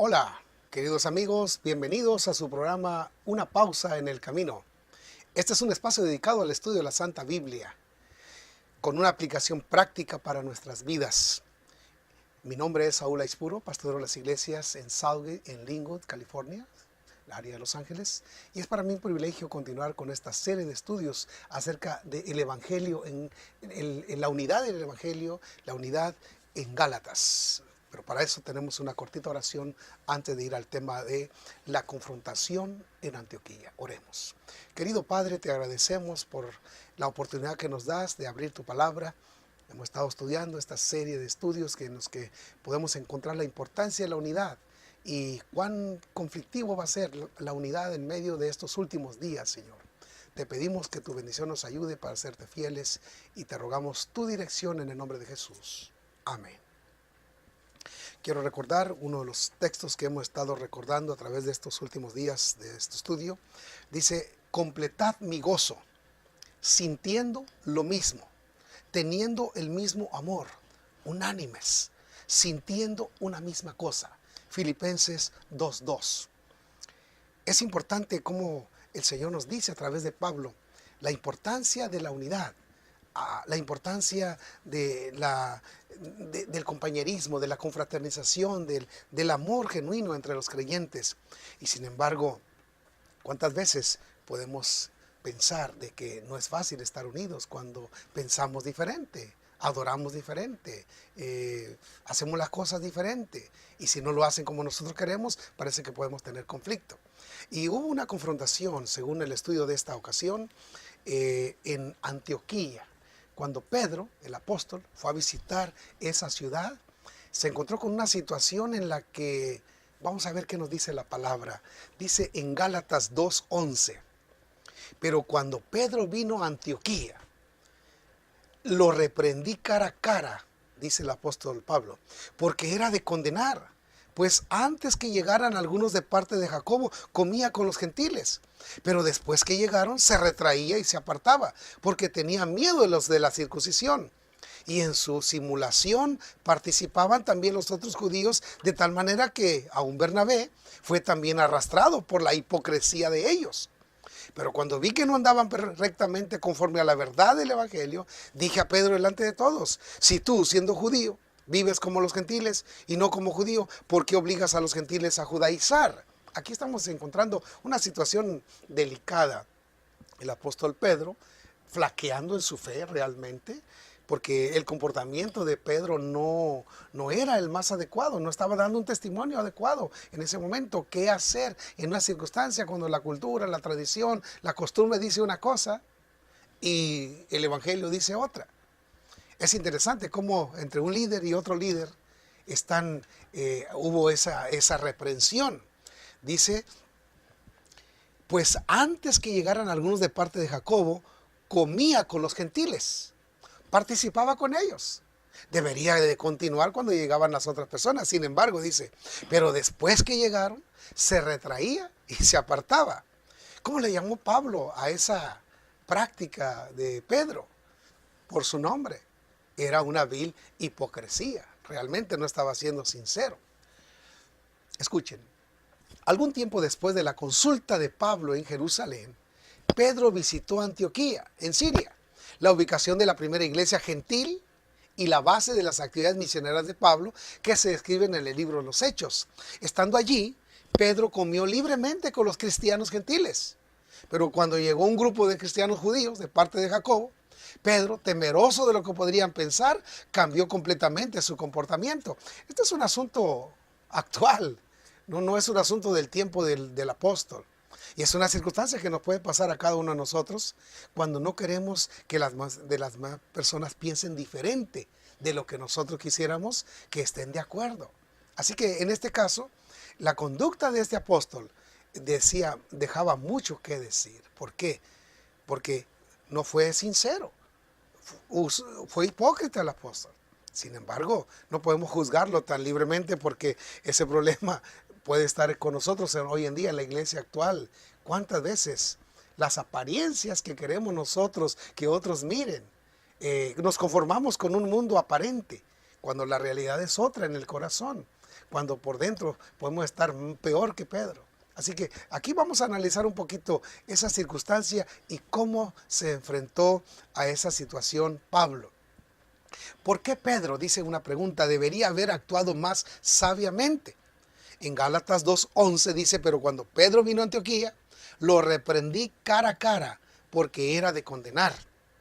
Hola, queridos amigos, bienvenidos a su programa Una pausa en el camino. Este es un espacio dedicado al estudio de la Santa Biblia, con una aplicación práctica para nuestras vidas. Mi nombre es Saúl Aispuro, pastor de las iglesias en Southgate, en Linwood, California, el área de Los Ángeles. Y es para mí un privilegio continuar con esta serie de estudios acerca del Evangelio, en la unidad del Evangelio, la unidad en Gálatas. Pero para eso tenemos una cortita oración antes de ir al tema de la confrontación en Antioquía. Oremos. Querido Padre, te agradecemos por la oportunidad que nos das de abrir tu palabra. Hemos estado estudiando esta serie de estudios en los que podemos encontrar la importancia de la unidad y cuán conflictivo va a ser la unidad en medio de estos últimos días, Señor. Te pedimos que tu bendición nos ayude para serte fieles y te rogamos tu dirección en el nombre de Jesús. Amén. Quiero recordar uno de los textos que hemos estado recordando a través de estos últimos días de este estudio. Dice, completad mi gozo, sintiendo lo mismo, teniendo el mismo amor, unánimes, sintiendo una misma cosa. Filipenses 2:2. Es importante como el Señor nos dice a través de Pablo, la importancia de la unidad, la importancia de del compañerismo, de la confraternización, del amor genuino entre los creyentes. Y sin embargo, ¿cuántas veces podemos pensar de que no es fácil estar unidos cuando pensamos diferente, adoramos diferente, hacemos las cosas diferente? Y si no lo hacen como nosotros queremos, parece que podemos tener conflicto. Y hubo una confrontación, según el estudio de esta ocasión, en Antioquía. Cuando Pedro, el apóstol, fue a visitar esa ciudad, se encontró con una situación en la que, vamos a ver qué nos dice la palabra. Dice en Gálatas 2:11, pero cuando Pedro vino a Antioquía, lo reprendí cara a cara, dice el apóstol Pablo, porque era de condenar. Pues antes que llegaran algunos de parte de Jacobo, comía con los gentiles. Pero después que llegaron, se retraía y se apartaba, porque tenía miedo de los de la circuncisión. Y en su simulación participaban también los otros judíos, de tal manera que aún Bernabé fue también arrastrado por la hipocresía de ellos. Pero cuando vi que no andaban rectamente conforme a la verdad del Evangelio, dije a Pedro delante de todos, si tú, siendo judío, vives como los gentiles y no como judío, ¿por qué obligas a los gentiles a judaizar? Aquí estamos encontrando una situación delicada. El apóstol Pedro, flaqueando en su fe realmente, porque el comportamiento de Pedro no era el más adecuado, no estaba dando un testimonio adecuado en ese momento. ¿Qué hacer en una circunstancia cuando la cultura, la tradición, la costumbre dice una cosa y el evangelio dice otra? Es interesante cómo entre un líder y otro líder hubo esa reprensión. Dice, pues antes que llegaran algunos de parte de Jacobo, comía con los gentiles, participaba con ellos. Debería de continuar cuando llegaban las otras personas. Sin embargo, dice, pero después que llegaron, se retraía y se apartaba. ¿Cómo le llamó Pablo a esa práctica de Pedro? Por su nombre. Era una vil hipocresía. Realmente no estaba siendo sincero. Escuchen. Algún tiempo después de la consulta de Pablo en Jerusalén, Pedro visitó Antioquía, en Siria, la ubicación de la primera iglesia gentil y la base de las actividades misioneras de Pablo que se describen en el libro de los Hechos. Estando allí, Pedro comió libremente con los cristianos gentiles. Pero cuando llegó un grupo de cristianos judíos de parte de Jacobo, Pedro, temeroso de lo que podrían pensar, cambió completamente su comportamiento. Este es un asunto actual, no es un asunto del tiempo del apóstol. Y es una circunstancia que nos puede pasar a cada uno de nosotros cuando no queremos que las demás personas piensen diferente de lo que nosotros quisiéramos que estén de acuerdo. Así que en este caso, la conducta de este apóstol dejaba mucho que decir. ¿Por qué? Porque no fue sincero, fue hipócrita el apóstol. Sin embargo, no podemos juzgarlo tan libremente porque ese problema puede estar con nosotros hoy en día en la iglesia actual. ¿Cuántas veces las apariencias que queremos nosotros que otros miren, nos conformamos con un mundo aparente, cuando la realidad es otra en el corazón, cuando por dentro podemos estar peor que Pedro? Así que aquí vamos a analizar un poquito esa circunstancia y cómo se enfrentó a esa situación Pablo. ¿Por qué Pedro, dice una pregunta, debería haber actuado más sabiamente? En Gálatas 2:11 dice, pero cuando Pedro vino a Antioquía, lo reprendí cara a cara porque era de condenar.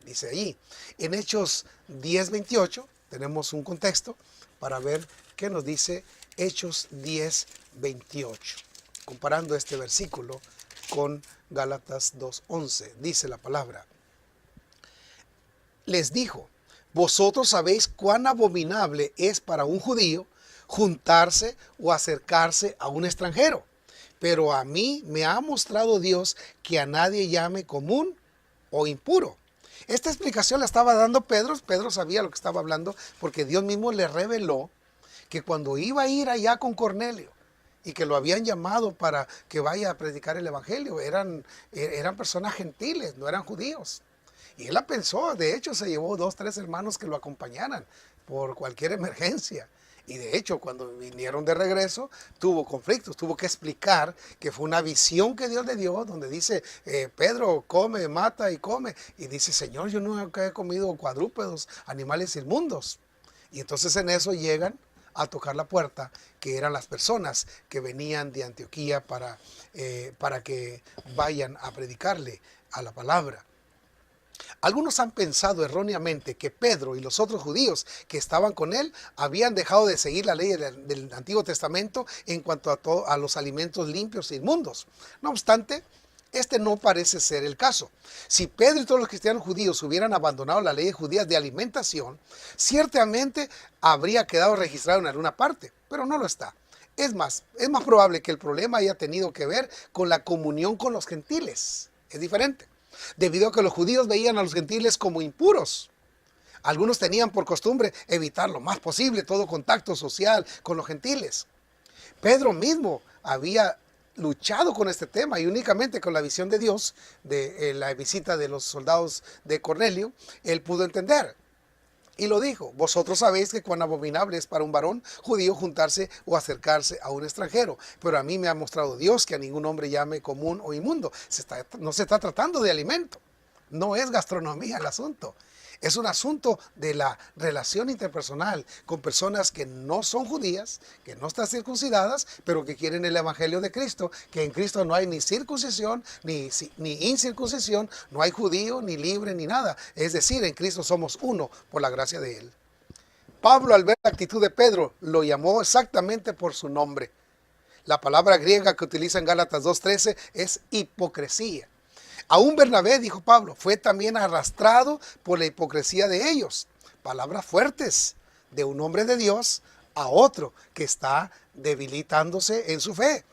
Dice ahí. En Hechos 10:28 tenemos un contexto para ver qué nos dice Hechos 10:28. Comparando este versículo con Gálatas 2:11, dice la palabra. Les dijo, vosotros sabéis cuán abominable es para un judío juntarse o acercarse a un extranjero, pero a mí me ha mostrado Dios que a nadie llame común o impuro. Esta explicación la estaba dando Pedro. Pedro sabía lo que estaba hablando porque Dios mismo le reveló que cuando iba a ir allá con Cornelio y que lo habían llamado para que vaya a predicar el evangelio, eran personas gentiles, no eran judíos. Y él la pensó, de hecho se llevó 2, 3 hermanos que lo acompañaran por cualquier emergencia. Y de hecho cuando vinieron de regreso tuvo conflictos, tuvo que explicar que fue una visión que Dios le dio donde dice, Pedro come, mata y come. Y dice, Señor, yo nunca he comido cuadrúpedos, animales inmundos. Y entonces en eso llegan a tocar la puerta, que eran las personas que venían de Antioquía para que vayan a predicarle a la palabra. Algunos han pensado erróneamente que Pedro y los otros judíos que estaban con él habían dejado de seguir la ley del Antiguo Testamento en cuanto a los alimentos limpios e inmundos. No obstante, este no parece ser el caso. Si Pedro y todos los cristianos judíos hubieran abandonado las leyes judías de alimentación, ciertamente habría quedado registrado en alguna parte, pero no lo está. Es más probable que el problema haya tenido que ver con la comunión con los gentiles. Es diferente. Debido a que los judíos veían a los gentiles como impuros. Algunos tenían por costumbre evitar lo más posible todo contacto social con los gentiles. Pedro mismo había luchado con este tema y únicamente con la visión de Dios, de la visita de los soldados de Cornelio, él pudo entender. Y lo dijo, vosotros sabéis que cuán abominable es para un varón judío juntarse o acercarse a un extranjero, pero a mí me ha mostrado Dios que a ningún hombre llame común o inmundo. No se está tratando de alimento, no es gastronomía el asunto. Es un asunto de la relación interpersonal con personas que no son judías, que no están circuncidadas, pero que quieren el evangelio de Cristo, que en Cristo no hay ni circuncisión ni incircuncisión, no hay judío, ni libre, ni nada. Es decir, en Cristo somos uno por la gracia de Él. Pablo, al ver la actitud de Pedro, lo llamó exactamente por su nombre. La palabra griega que utiliza en Gálatas 2:13 es hipocresía. Aún Bernabé, dijo Pablo, fue también arrastrado por la hipocresía de ellos. Palabras fuertes de un hombre de Dios a otro que está debilitándose en su fe.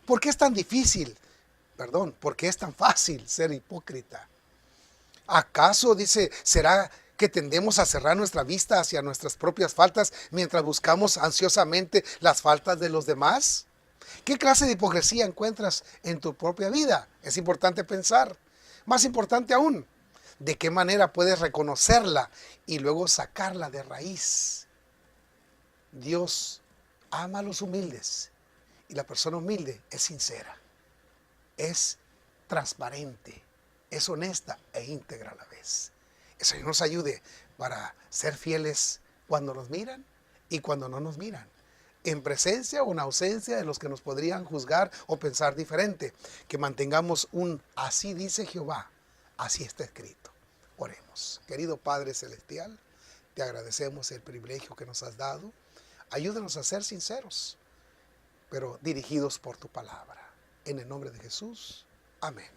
¿Por qué es tan difícil? ¿Por qué es tan fácil ser hipócrita? ¿Acaso, dice, será que tendemos a cerrar nuestra vista hacia nuestras propias faltas mientras buscamos ansiosamente las faltas de los demás? ¿Qué clase de hipocresía encuentras en tu propia vida? Es importante pensar. Más importante aún, ¿de qué manera puedes reconocerla y luego sacarla de raíz? Dios ama a los humildes y la persona humilde es sincera, es transparente, es honesta e íntegra a la vez. El Señor nos ayude para ser fieles cuando nos miran y cuando no nos miran, en presencia o en ausencia de los que nos podrían juzgar o pensar diferente. Que mantengamos un así dice Jehová, así está escrito. Oremos. Querido Padre Celestial, te agradecemos el privilegio que nos has dado. Ayúdanos a ser sinceros, pero dirigidos por tu palabra. En el nombre de Jesús. Amén.